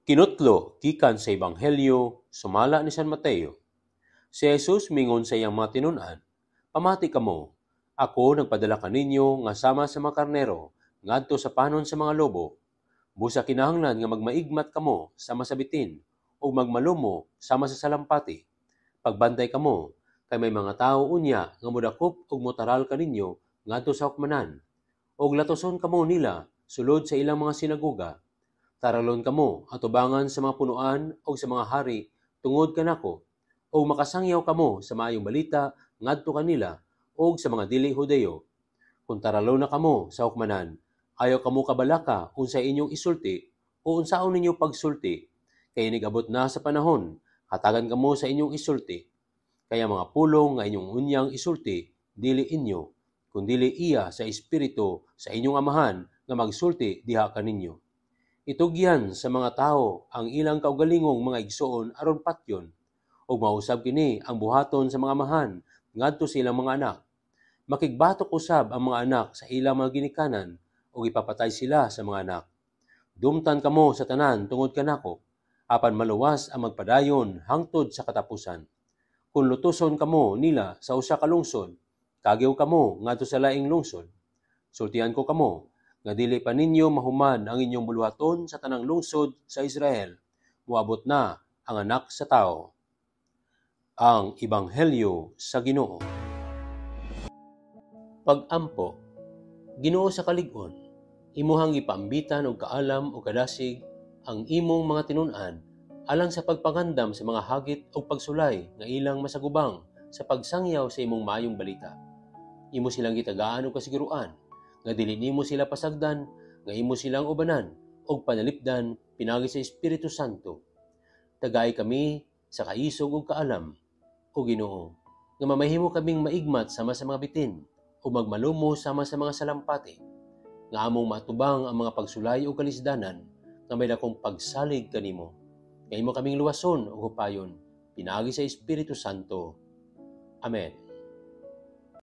Kinutlo gikan sa Ebanghelyo sumala ni San Mateo. Si Jesus mingon sa iyang mga tinun-an, "Pamati kamo, ako nagpadala kaninyo nga sama sa mga karnero ngadto sa panon sa mga lobo. Busa kinahanglan nga magmaigmat kamo sama sa bitin ug magmalumo sama sa salampati. Pagbantay kamo kay may mga tawo unya nga modakop ug motaral kaninyo ngadto sa hukmanan. Og latoson kamo nila sulod sa ilang mga sinagoga. Taralon kamo atubangan sa mga punuan o sa mga hari tungod kanako o makasangyaw kamo sa maayong balita ngadto kanila o sa mga dili Hudeyo. Kung taralon na kamo sa hukmanan, ayaw kamo kabalaka unsa inyong isulti o unsaon ninyo pagsulti, kay nigabot na sa panahon hatagan kamo sa inyong isulti. Kaya mga pulong nga inyong unyang isulti, dili inyo, kundili iya sa espiritu sa inyong amahan nga magsulti diha kaninyo. Itugyan sa mga tao ang ilang kaugalingong mga igsoon aron patyon, ug mausab kini ang buhaton sa mga amahan ngadto sa ilang mga anak. Makigbatok usab ang mga anak sa ilang mga ginikanan ug ipapatay sila sa mga anak. Dumtan kamo sa tanan tungod kanako, apan maluwas ang magpadayon hangtod sa katapusan. Kung lutuson kamo nila sa usa ka lungsod, kagyaw kamo ngadto sa laing lungsod. Sultian ko kamo nga dili pa ninyo mahuman ang inyong buluhaton sa tanang lungsod sa Israel, moabot na ang Anak sa Tao. Ang Ebanghelyo sa Ginoo. Pag-ampo. Ginoo sa kalig-on, imuhang ipaambitan og kaalam o kadasig ang imong mga tinun-an alang sa pagpangandam sa mga hagit o pagsulay nga ilang masagubang sa pagsangyaw sa imong maayong balita. Imo silang gitagaan og kasiguruan nga dili nimo sila pasagdan, nga imo silang ubanan og panalipdan pinagi sa Espiritu Santo. Tagay kami sa kaisog ug kaalam, o Ginoo, nga mamahimo kaming maigmat sama sa mga bitin o magmalumo sama sa mga salampati, nga among matubang ang mga pagsulay o kalisdanan nga may dakong pagsalig kanimo. Nga imo kaming luwason o hupayon pinagi sa Espiritu Santo. Amen.